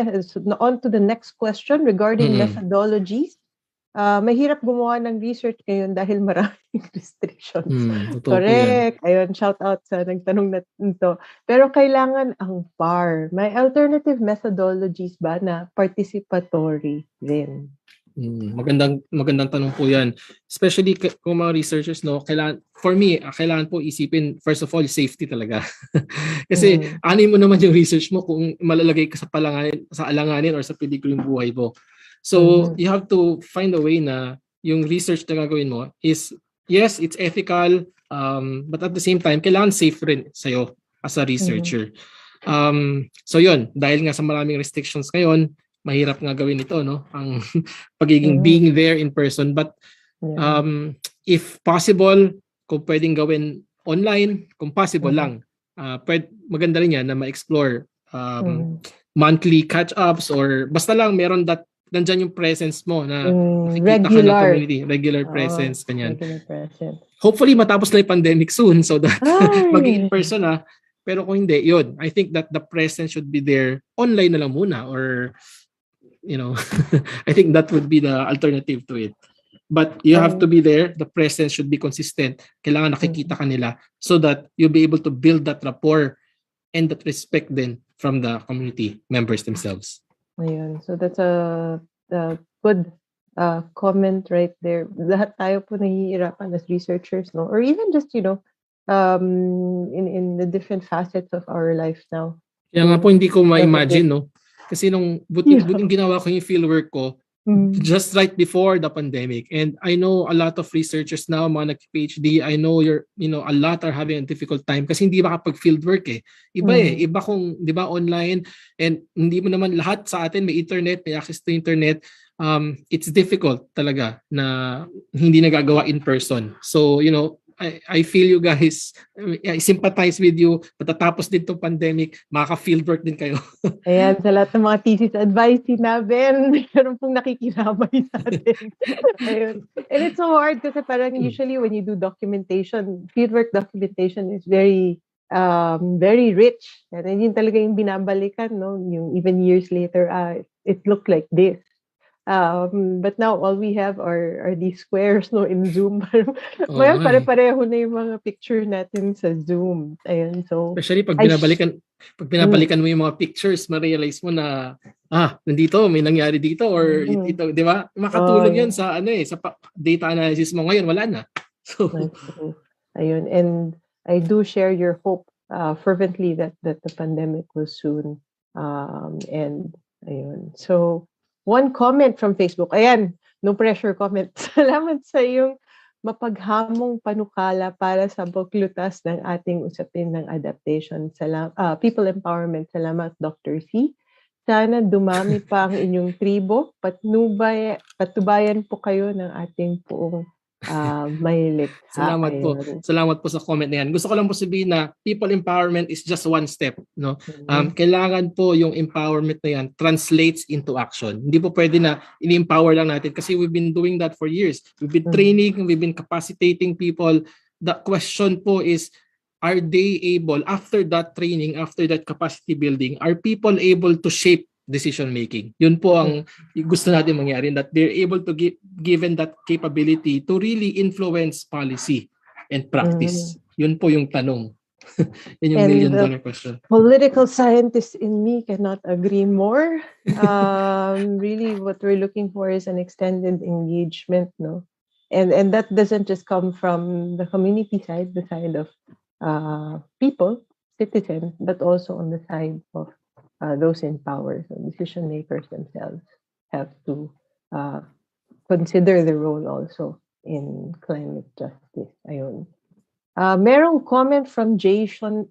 on to the next question, regarding methodologies, mahirap gumawa ng research ngayon dahil maraming restrictions. Correct. Ayun, shout out sa nagtanong na ito. Pero kailangan ang PAR. May alternative methodologies ba na participatory din?
Magandang tanong po yan. Especially kung mga researchers, kailangan po isipin, first of all, safety talaga. Kasi anin mo naman yung research mo kung malalagay ka sa alanganin or sa peligro yung buhay mo. So, you have to find a way na yung research na gagawin mo is, yes, it's ethical, but at the same time, kailangan safe rin sa'yo as a researcher. So yun, dahil nga sa maraming restrictions ngayon, mahirap nga gawin ito, ang pagiging being there in person. But if possible, kung pwedeng gawin online, kung possible lang, maganda rin yan na ma-explore monthly catch-ups or basta lang meron nandyan yung presence mo na nakikita ka ng community, regular presence, kanyan.
Regular presence.
Hopefully matapos na yung pandemic soon so that maging in person pero kung hindi, yun, I think that the presence should be there online na lang muna or I think that would be the alternative to it. But you have to be there, the presence should be consistent. Kailangan nakikita ka nila so that you'll be able to build that rapport and that respect then from the community members themselves.
Ayun. So that's a good comment right there. Lahat tayo po nahihirapan as researchers, or even just, in the different facets of our life now.
Kaya nga po hindi ko ma-imagine, Kasi nung buting ginawa ko yung fieldwork ko just right before the pandemic. And I know a lot of researchers now, mga nag-PhD, I know a lot are having a difficult time kasi hindi makapag-fieldwork Iba iba kung, di ba, online and hindi mo naman lahat sa atin may internet, may access to internet. It's difficult talaga na hindi nagagawa in person. So, I feel you guys. I sympathize with you. Patatapos din itong pandemic, makaka-fieldwork din kayo.
Ayan, sa lahat ng mga thesis advice namin, meron pong nakikiramay sa atin. Ayun. And it's so hard kasi parang usually when you do documentation, fieldwork documentation is very rich. And yun talaga yung binabalikan, yung even years later, it looked like this. But now all we have are these squares in Zoom. Ngayon pare-pareho na yung mga picture natin sa Zoom. Ayun, so
especially pag binabalikan mo yung mga pictures, ma-realize mo na nandito may nangyari dito or ito, di ba? Makatulong yun sa sa data analysis mo ngayon, wala na. So
ayun, and I do share your hope fervently that the pandemic will soon end. Ayun. So one comment from Facebook. Ayan, no pressure comment. Salamat sa iyong mapaghamong panukala para sa buklutas ng ating usapin ng adaptation. People empowerment. Salamat, Dr. C. Sana dumami pa ang inyong tribo. Patubayan po kayo ng ating poong may likha.
Salamat po sa comment na yan. Gusto ko lang po sabihin na people empowerment is just one step, kailangan po yung empowerment na yan translates into action. Hindi po pwede na ini-empower lang natin kasi we've been doing that for years. We've been training, we've been capacitating people. The question po is, are they able, after that training, after that capacity building, are people able to shape decision making? Yun po ang gusto natin mangyari, that they're able to given that capability to really influence policy and practice. Yun po yung tanong. Yun yung
And
million-dollar question.
political scientist in me cannot agree more. Really, what we're looking for is an extended engagement, no? And that doesn't just come from the community side, the side of people, citizens, but also on the side of those in power. So decision makers themselves have to consider the role also in climate justice. Ayun. Merong comment from Jason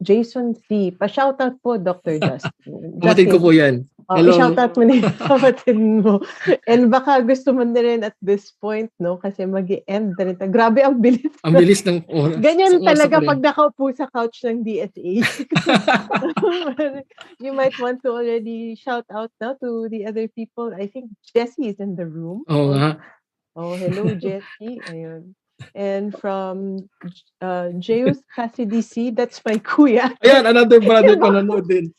C. Pa-shoutout po, Dr. Justin.
Kapatid ko po yan. Hello.
I-shoutout mo na yung kapatid mo. And baka gusto mo na rin at this point, no? Kasi mag-i-end na rin. Grabe, ang bilis.
Ang bilis ng oras.
Ganyan
Sa oras
talaga
pa rin.
pag nakaupo sa couch ng DSA. You might want to already shout out now to the other people. I think Jessie is in the room.
Oo nga.
Oh, hello, Jessie. Ayun. And from Jeus Cassidy, that's my kuya.
Ayan, another brother ko nanood din.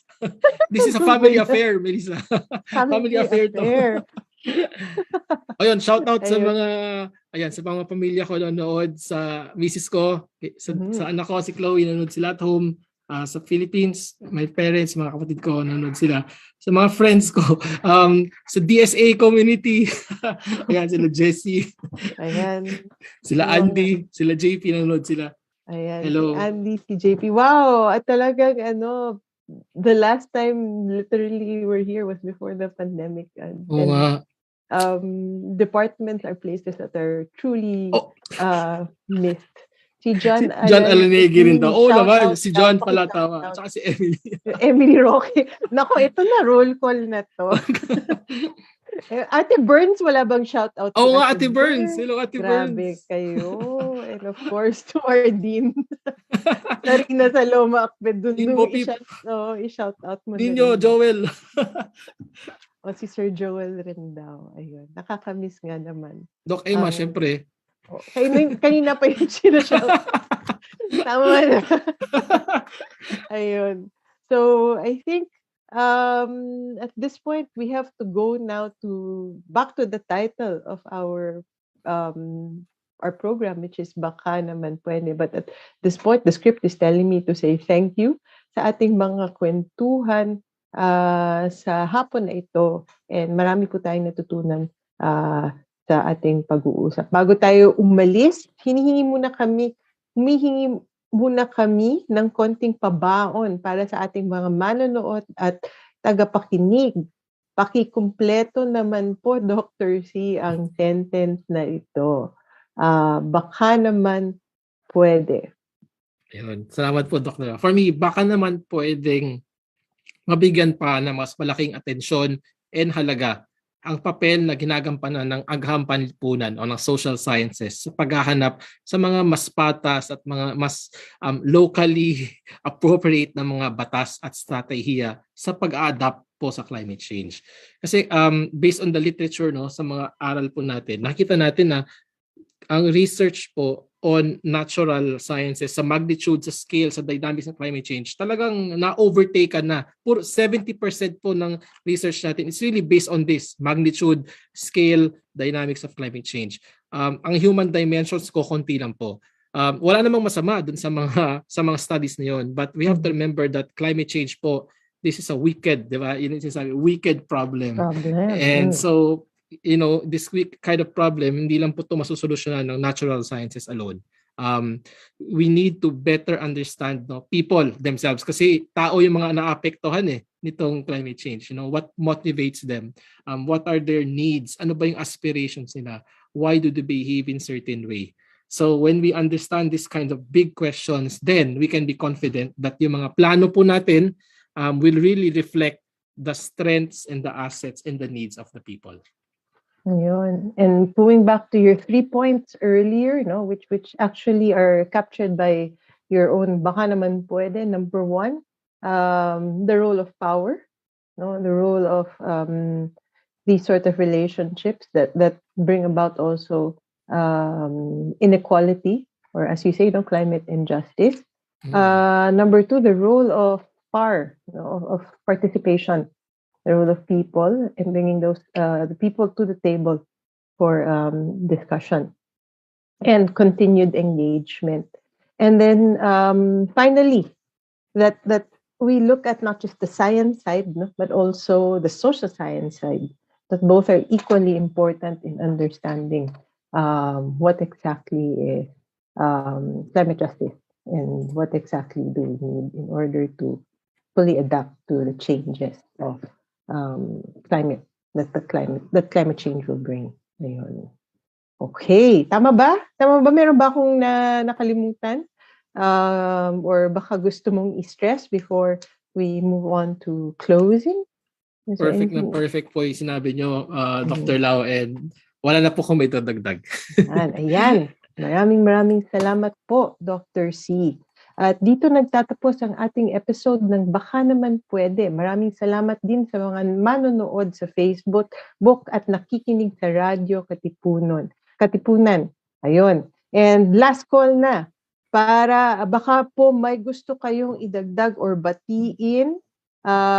This is a family affair, Melissa. Family affair to. Ayun, shout out sa mga sa mga pamilya ko nanood, sa misis ko, sa anak ko si Chloe, nanood sila at home. Sa Philippines, my parents, mga kapatid ko, nanonood sila. Sa mga friends ko, sa DSA community, ayan, sila Jessie,
Ayan.
sila Andy, sila JP, nanonood sila.
Ayan.
Hello.
Si Andy, si JP. Wow! At talagang the last time literally we're here was before the pandemic. And
nga.
Departments are places that are truly missed. Si John
Alanegi rin daw. Oo naman,
out,
si John
shout
pala
out,
tawa.
shout out.
At saka si Emily.
Emily Roque. Nako, ito na roll call na to. Ate Burns, wala bang shout out?
Oo nga, Ate Burns. Hello, Ate
Grabe
Burns.
kayo. And of course, to our dean. Sarina sa Loma Akbed.
Dean mo,
I-shout out mo
Ninyo,
na rin.
Joel.
O si Sir Joel rin daw. Ayun. Nakakamiss nga naman.
Doc Emma, syempre.
Kanina pa yung sinashout. Tama na. Ayun. So, I think at this point, we have to go now back to the title of our program, which is Baka naman Pwede. But at this point, the script is telling me to say thank you sa ating mga kwentuhan sa hapon na ito. And marami po tayong natutunan sa ating pag-uusap. Bago tayo umalis, humihingi muna kami ng konting pabaon para sa ating mga manonood at tagapakinig. Pakikumpleto naman po, Dr. C, ang sentence na ito. Baka naman pwede.
Ayun. Salamat po, Dr. For me, baka naman pwedeng mabigyan pa ng mas malaking atensyon and halaga ang papel na ginagampanan ng agham panlipunan o ng social sciences sa paghahanap sa mga mas patas at mga mas locally appropriate na mga batas at strategiya sa pag-adapt po sa climate change. Kasi based on the literature, no, sa mga aral po natin, nakita natin na ang research po on natural sciences sa magnitude, sa scale, sa dynamics ng climate change, talagang na-overtaken na. Puro 70% po ng research natin is really based on this magnitude, scale, dynamics of climate change. Ang human dimensions ko konti lang po. Wala namang masama dun sa mga studies na yon, but we have to remember that climate change po, this is a wicked, di ba? Yun is a wicked problem. And so this kind of problem, hindi lang po ito masusolusyonan ng natural sciences alone. We need to better understand people themselves kasi tao yung mga naapektuhan nitong climate change. What motivates them? What are their needs? Ano ba yung aspirations nila? Why do they behave in certain way? So when we understand this kind of big questions, then we can be confident that yung mga plano po natin will really reflect the strengths and the assets and the needs of the people.
Ayun. And going back to your 3 points earlier, which actually are captured by your own Baka naman pwede. Number 1, the role of power, the role of these sort of relationships that bring about also inequality, or as you say, climate injustice. Number 2, the role of PAR, of participation. The role of people and bringing the people to the table for discussion and continued engagement. And then finally, that we look at not just the science side, no, but also the social science side. That both are equally important in understanding what exactly is climate justice and what exactly do we need in order to fully adapt to the changes of climate that climate change will bring. Ayun. Okay, tama ba? Tama ba? Meron ba akong nakalimutan? Or baka gusto mong i-stress before we move on to closing? Is there
Perfect na
anything-
perfect po yung sinabi nyo, Dr. Lau, and wala na po kung may dadagdag.
Ayan. Maraming salamat po, Dr. C. At dito nagtatapos ang ating episode ng Baka Naman Pwede. Maraming salamat din sa mga manonood sa Facebook at nakikinig sa Radyo Katipunan. Ayun. And last call na para baka po may gusto kayong idagdag or batiin.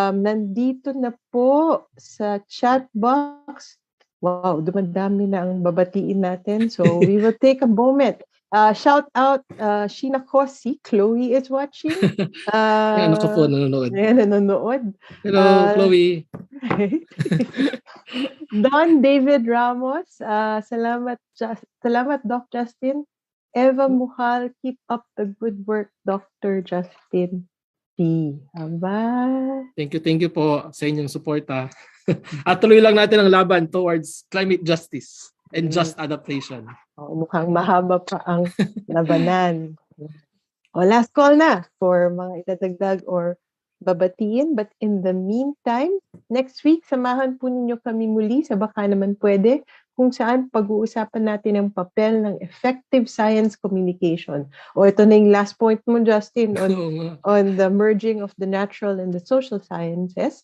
Nandito na po sa chat box. Wow, dumadami na ang babatiin natin. So we will take a moment. Shout out Sheena Kosi, Chloe is watching.
Yan ako po nanonood.
Ayan, nanonood.
Hello, Chloe.
Don David Ramos, salamat Doc Justin. Eva Muhal, keep up the good work, Dr. Justin P. Aba.
Thank you po sa inyong suporta. At tuloy lang natin ang laban towards climate justice and just adaptation.
Mukhang mahaba pa ang labanan. Last call na for mga itadagdag or babatiin. But in the meantime, next week, samahan po ninyo kami muli sa Baka Naman Pwede, kung saan pag-uusapan natin ang papel ng effective science communication. Ito na yung last point mo, Justin, on the merging of the natural and the social sciences.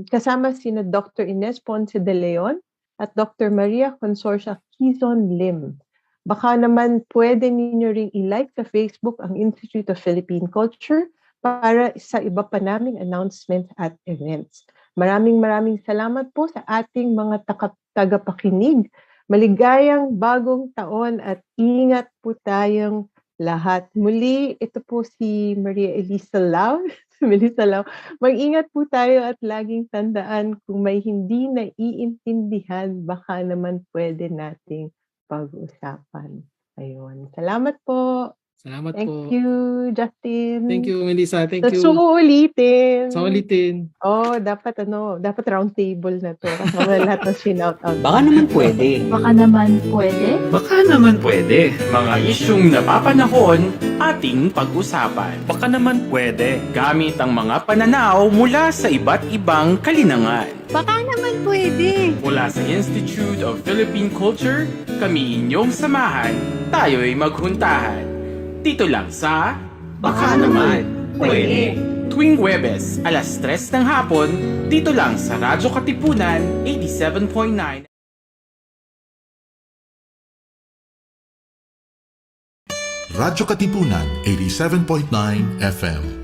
Kasama sina Dr. Ines Ponce de Leon at Dr. Maria Consorcia Quizon Lim. Baka naman pwede ninyo ring i-like sa Facebook ang Institute of Philippine Culture para sa iba pa naming announcements at events. Maraming salamat po sa ating mga tagapakinig. Maligayang bagong taon at ingat po tayong lahat. Muli, ito po si Maria Elissa Lau. Melissa Lau. Mag-ingat po tayo at laging tandaan kung may hindi naiintindihan, baka naman pwede nating pag-usapan. Ayun. Salamat po.
Salamat
Thank
po.
you, Justin.
Thank you, Melissa. Thank you.
Suulitin.
Sa ulitin.
Dapat round table na to. Kasama lahat ng shinout out.
Baka naman pwede.
Baka naman pwede.
Baka naman pwede. Mga isyung napapanahon ating pag-usapan.
Baka naman pwede.
Gamit ang mga pananaw mula sa iba't ibang kalinangan.
Baka naman pwede.
Mula sa Institute of Philippine Culture, kami inyong samahan, tayo'y maghuntahan. Dito lang sa
Baka naman pwede.
Tuwing Huwebes, alas 3 ng hapon, dito lang sa Radyo Katipunan 87.9.
Radyo Katipunan 87.9 FM.